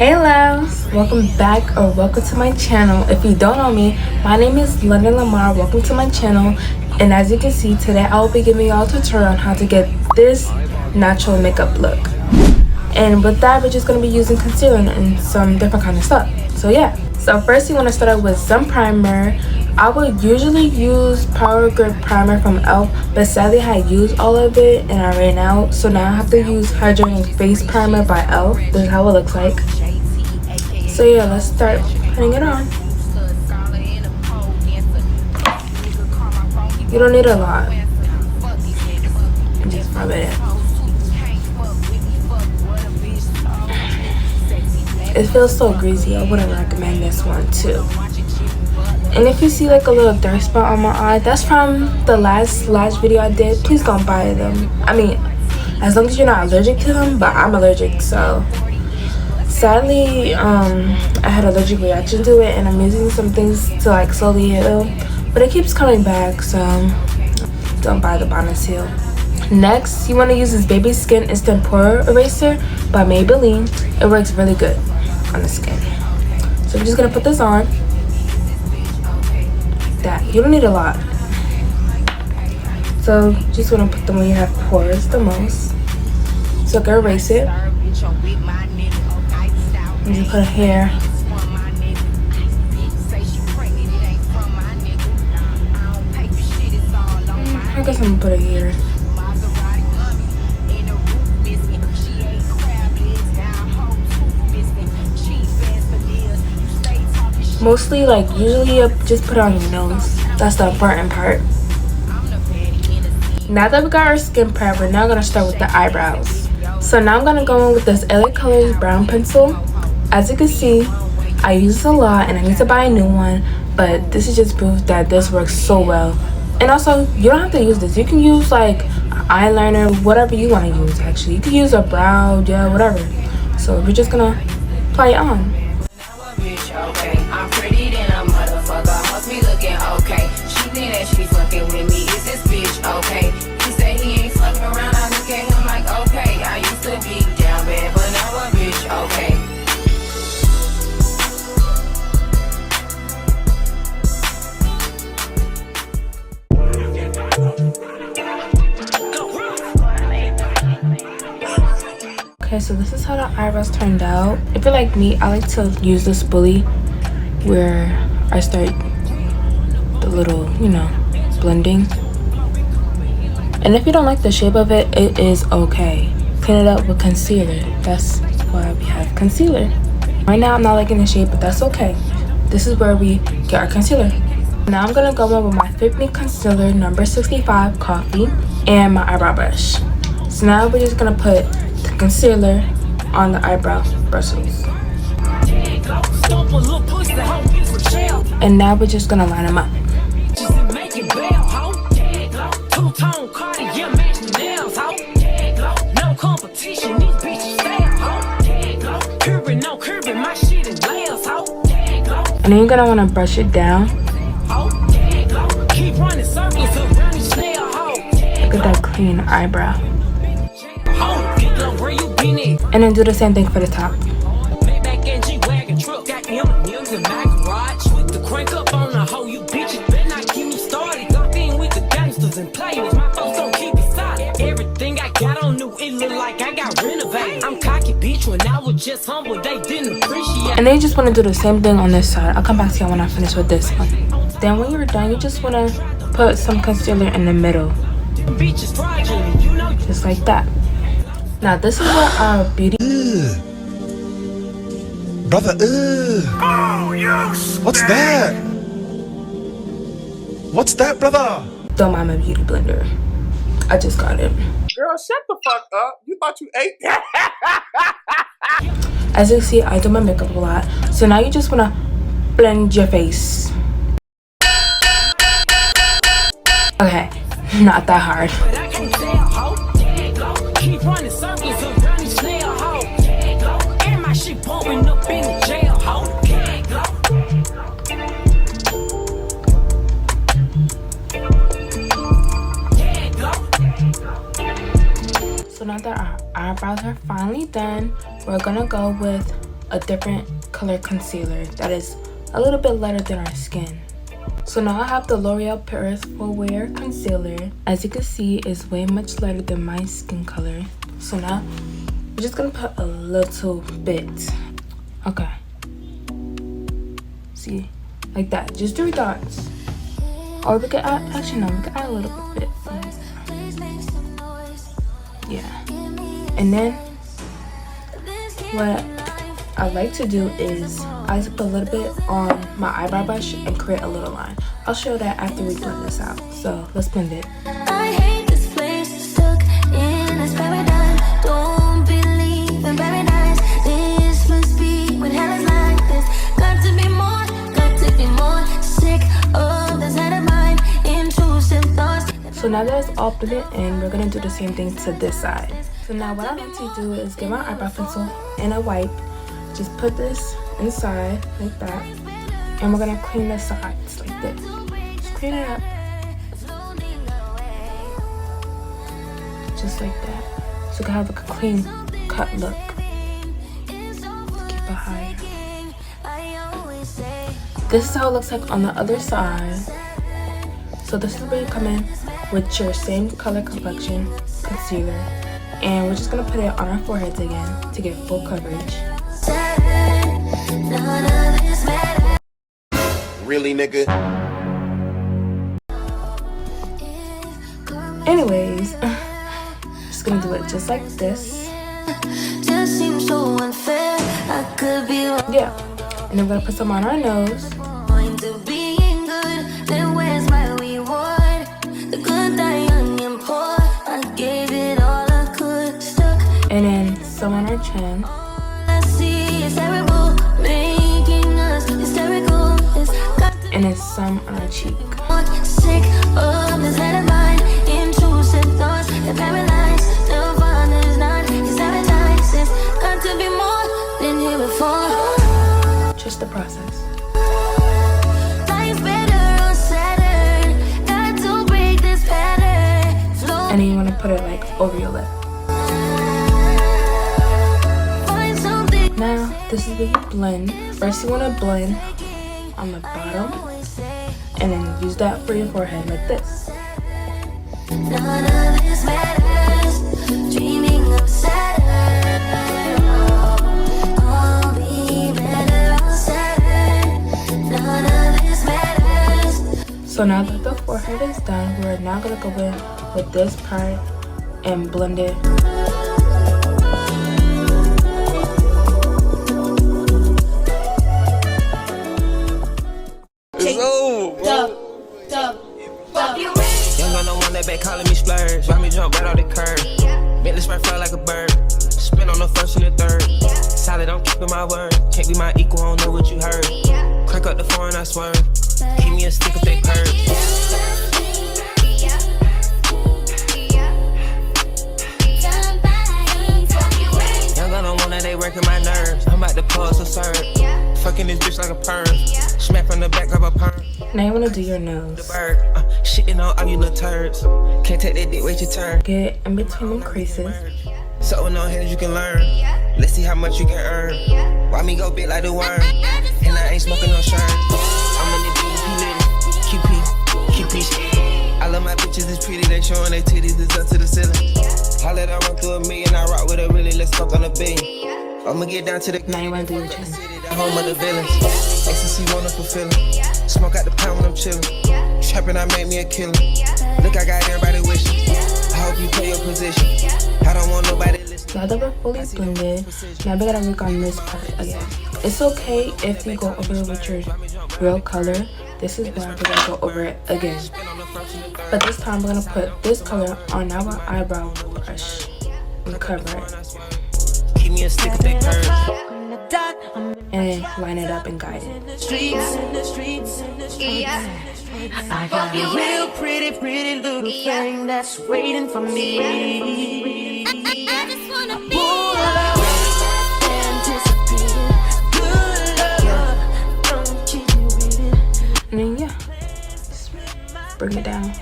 Hey loves, welcome back or welcome to my channel. If you don't know me, my name is London Lamar. Welcome to my channel, and as you can see today I will be giving you all a tutorial on how to get this natural makeup look. And with that, we're just going to be using concealer and some different kind of stuff. So yeah, so first you want to start out with some primer. I would usually use Power Grip primer from e.l.f. but sadly I used all of it and I ran out, so now I have to use Hydrating Face Primer by e.l.f. This is how it looks like. So yeah, let's start putting it on. You don't need a lot. Just rub it in. It feels so greasy. I wouldn't recommend this one too. And if you see like a little dark spot on my eye, that's from the last video I did. Please don't buy them. I mean, as long as you're not allergic to them, but I'm allergic, so sadly I had an allergic reaction to it, and I'm using some things to like slowly heal, but it keeps coming back, so don't buy the Bonus-Heal. Next, you want to use this Baby Skin Instant Pore Eraser by Maybelline. It works really good on the skin. So we're just gonna put this on. That you don't need a lot, so just want to put them where you have pores the most. So I can erase it and just put it here. I guess I'm gonna put it here. Mostly, like, usually you just put it on your nose. That's the important part. Now that we got our skin prep, we're now gonna start with the eyebrows. So now I'm gonna go in with this LA Colors brown pencil. As you can see, I use this a lot and I need to buy a new one, but this is just proof that this works so well. And also, you don't have to use this. You can use like eyeliner, whatever you want to use. Actually, you can use a brow gel, whatever. So we're just gonna apply it on. I'm pretty than a motherfucker. Must be looking okay. She think that she fucking with me. Is this bitch okay? He say he ain't fucking around. I look at him like okay. I used to be down bad, but now a bitch okay. Okay, so this is how the eyebrows turned out. If you're like me, I like to use this spoolie where I start the little, blending. And if you don't like the shape of it, it is okay. Clean it up with concealer. That's why we have concealer. Right now, I'm not liking the shape, but that's okay. This is where we get our concealer. Now I'm gonna go in with my Fit Me Concealer number 65 Coffee and my eyebrow brush. So now we're just gonna put the concealer on the eyebrow bristles. And now we're just gonna line them up. And then you're gonna wanna brush it down. Look at that clean eyebrow. And then do the same thing for the top. Everything I got on new, it look like I got renovated. I'm cocky bitch when I was just humble, they didn't appreciate. And then you just want to do the same thing on this side. I'll come back to you when I finish with this one. Then when you're done, you just want to put some concealer in the middle. Just like that. Now this is what our beauty... Brother, Oh, yes! what's that? What's that, brother? Don't mind my beauty blender. I just got it. Girl, shut the fuck up. You thought you ate that? As you can see, I do my makeup a lot. So now you just want to blend your face. Okay, not that hard. So now that our eyebrows are finally done, we're gonna go with a different color concealer that is a little bit lighter than our skin. So now I have the L'Oreal Paris Full Wear Concealer. As you can see, it's way much lighter than my skin color. So now we're just gonna put a little bit. Okay. See, like that. Just 3 dots. Or we could add, actually no, we could add a little bit. Yeah. And then what I like to do is I put a little bit on my eyebrow brush and create a little line. I'll show that after we blend this out. So let's blend it. I hate this place, stuck in this paradise. Don't believe in paradise. This must be when hell is like this. Got to be more sick of this head of mine. Intrusive thoughts. So now that it's all blended in, we're gonna do the same thing to this side. So now what I like to do is get my eyebrow pencil and a wipe. Just put this inside like that, and we're gonna clean the sides like this. Just clean it up, just like that, so you can have like a clean cut look. Keep it higher. This is how it looks like on the other side. So this is where you come in with your same color complexion concealer, and we're just gonna put it on our foreheads again to get full coverage. Really, nigga? Anyways, just gonna do it just like this. Just seems so unfair. I could be wrong. Yeah, and then we're gonna put some on our nose. Point to being good, then where's my reward? The good, the young and poor. I gave it all I could. Stuck. And then some on our chin. I see it's terrible, making us hysterical. It's got to And then some on our cheek. be sick of this head of mine. Intrusive thoughts that paralyze. The fun is not his paradise. It's got to be more than here before. Just the process. Life's better on Saturn. Got to break this pattern. Flow. And then you wanna put it like over your lip. Find something. Now, this is where you blend. First you wanna blend on the bottom, and then use that for your forehead like this. None of this matters. Dreaming of Saturn. I'll be better on Saturn. None of this matters. So now that the forehead is done, we're now gonna go in with this part and blend it. It's over, bro. Young gun, no one that back calling me splurge. Why me jump right off the curb? Bentley spread fly like a bird. Spin on the first and the third. Solid, I'm keeping my word. Can't be my equal, I don't know what you heard. Crack up the foreign, I swerve. Keep me a stick of that curve. Young gun, no one that they working my nerves. I'm about to pause a serve. Fucking this bitch like a perm. Smack from the back of a perm. Now you wanna do your nose. Bird, shitting on all you little turds. Can't take that dick, wait your turn. Get in between them creases. So with no hands you can learn. Let's see how much you can earn. Why me go big like the worm? And I ain't smoking no shirt. I'm in the BDP litty. QP. I love my bitches, it's pretty. They showing their titties, it's up to the ceiling. I let her run through a million. I rock with her really, let's fuck on a billion. I'ma get down to the Now you wanna do your chin. the home of the villains. Ecstasy wonderful feeling. Smoke out the pound when I'm chillin'. Trappin', I make me a killer. Look, I got everybody wishing. I hope you play your position. I don't want nobody listening. Now that we're fully blended, now we gotta work on this part again. It's okay if you go over it with your real color. This is why we're gonna go over it again. But this time we're gonna put this color on our eyebrow brush and cover it. Keep me a stick of that curve. And then line it up and guide it. I got a real pretty little thing that's waiting for me. I just wanna be anticipating good love. Don't keep me waiting. And then yeah, just bring it down.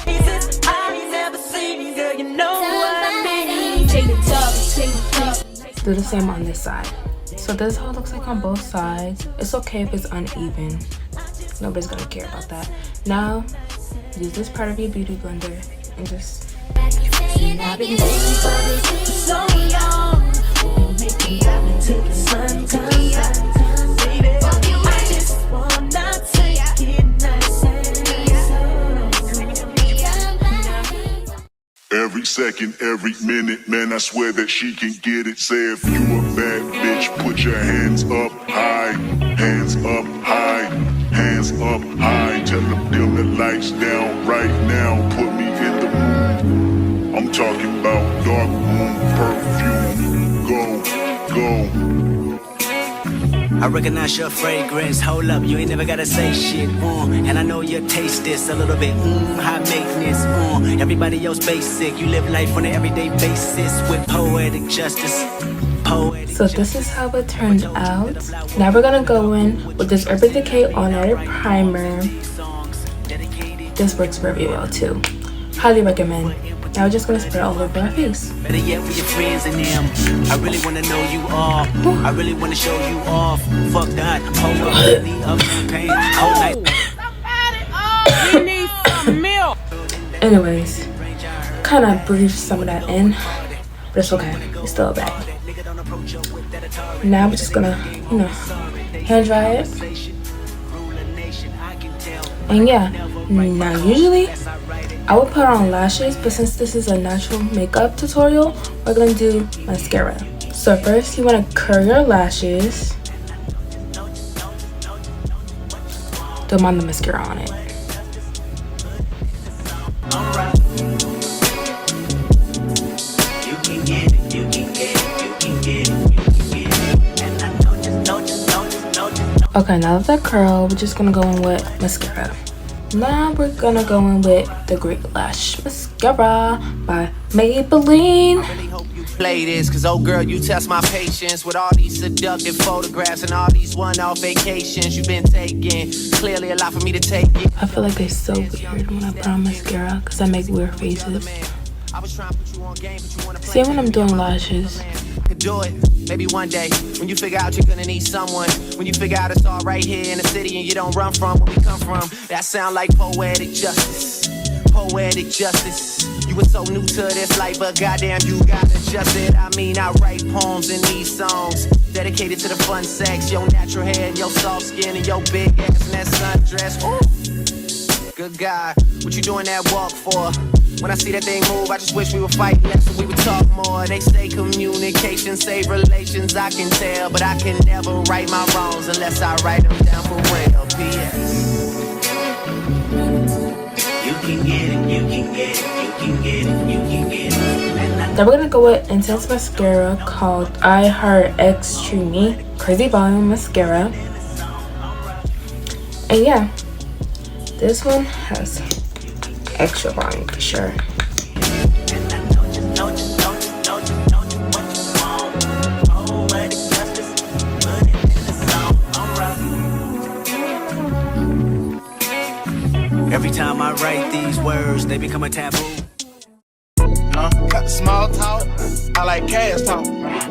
Faces I've never seen, girl, you know what I mean. Take the top, take the top. Do the same on this side. So So this is how it looks like on both sides. It's okay if it's uneven. Nobody's gonna care about that. Now, use this part of your beauty blender and just... I've been waiting for this so long. Making love until the sun comes out. Baby, I just wanna take it nice and slow. Every second, every minute, man, I swear that she can get it. Say if you a bad bitch, put your hands up high, hands up high, hands up high. Tell them dim the lights down right now, put me in the mood. I'm talking about dark room perfume. Go. I recognize your fragrance. Hold up, you ain't never gotta say shit. And I know your taste is a little bit high maintenance. Everybody else basic. You live life on an everyday basis with poetic justice. So this is how it turned out. Now we're gonna go in with this Urban Decay All Nighter Primer. This works very well too. Highly recommend. Now we're just gonna spread it all over our face. Better yet with your friends and them. I really wanna know you all. I really wanna show you off. Fuck that. Hold up, need up champagne. Whole night. We need some milk. Anyways, kind of breathed some of that in, but it's okay. It's still a bag. Now we're just gonna, hand dry it. And yeah, now usually I would put on lashes, but since this is a natural makeup tutorial, we're gonna do mascara. So first you wanna curl your lashes. Don't mind the mascara on it. Okay, now that they're curled, we're just gonna go in with mascara. Now we're gonna go in with the Great Lash Mascara by Maybelline. Play this, cause oh girl, you test my patience with all these seductive photographs and all these one-off vacations you've been taking. Clearly a lot for me to take it. I feel like it's so weird when I put on mascara because I make weird faces. See when I'm doing lashes. Could do it, maybe one day when you figure out you're gonna need someone, when you figure out it's all right here in the city and you don't run from where we come from. That sound like poetic justice. Poetic justice. You were so new to this life, but goddamn, you got adjusted. I mean, I write poems in these songs dedicated to the fun sex, your natural hair and your soft skin and your big ass and that sundress. Ooh. Good God, what you doing that walk for? When I see that thing move, I just wish we would fight less and we would talk more. They say communication save relations, I can tell, but I can never right my wrongs unless I write them down for real. P.S. You can get it, you can get it, you can get it, you can get it. Then we're gonna go with Intense Mascara called I Heart Extreme Crazy Volume Mascara. And yeah, this one has extra volume for sure. Every time I write these words, they become a taboo. Cut the small talk. I like cash talk.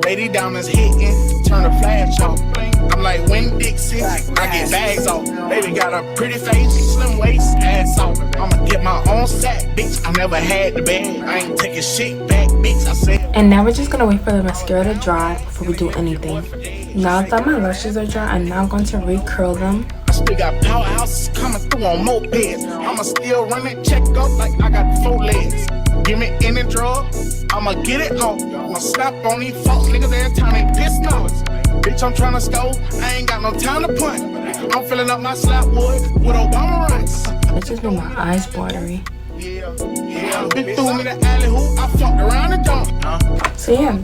Lady diamonds hitting, turn the flash off. I'm like Winn-Dixie, I get bags off. Baby got a pretty face, slim waist, ass off. I'ma get my own sack, bitch. I never had the bag. I ain't taking shit back, bitch. I said. And now we're just gonna wait for the mascara to dry before we do anything. Now that my lashes are dry, I'm now going to recurl them. Still got powerhouses coming through on mopeds. I'ma still run it, check up like I got 4 legs. Give me any drug, I'ma get it off. I'ma slap on these fuck niggas every time they piss off. Bitch, I'm tryna score, I ain't got no time to punt. I'm filling up my slap wood with Obama rights. This just made my eyes watery. Yeah, bitch threw me the alley hoop, I fucked around the dump. So yeah,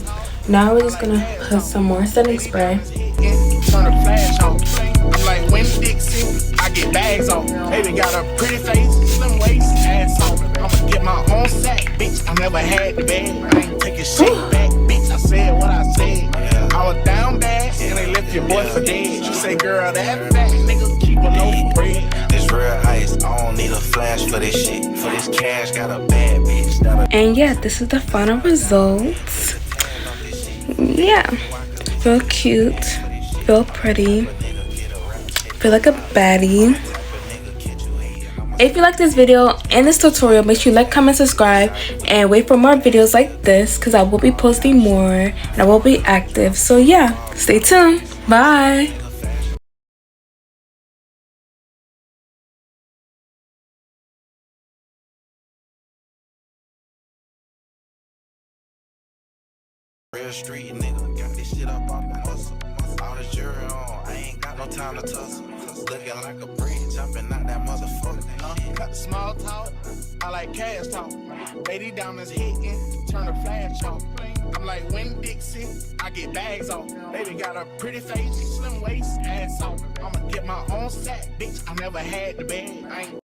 now we're just gonna put some more setting spray. Turn the flash off. I'm like Winn-Dixie, I get bags off. Baby got a pretty face, slim waist, ass off. I'ma get my own sack, bitch. I never had the bag. I ain't taking shit back, bitch. I said what I said. I was down bad, and they left your boy for dead. You say, girl, that fat nigga keep a loaf of bread. This real ice, I don't need a flash for this shit. For this cash, got a bad bitch. And yeah, this is the final results. Yeah, Feel cute. Feel pretty. Feel like a baddie. If you like this video and this tutorial, make sure you like, comment, subscribe, and wait for more videos like this because I will be posting more and I will be active. So yeah, stay tuned. Bye. Real street nigga, got this shit up off the muscle. All this jewelry on, I ain't got no time to tussle. Looking like a breeze, jumping out that motherfucker. Cut the small talk, I like cash talk. Lady diamonds hitting, turn the flash off. I'm like Win Dixie, I get bags off. Baby got a pretty face, slim waist, ass off. I'ma get my own sack, bitch. I never had the bag. I ain't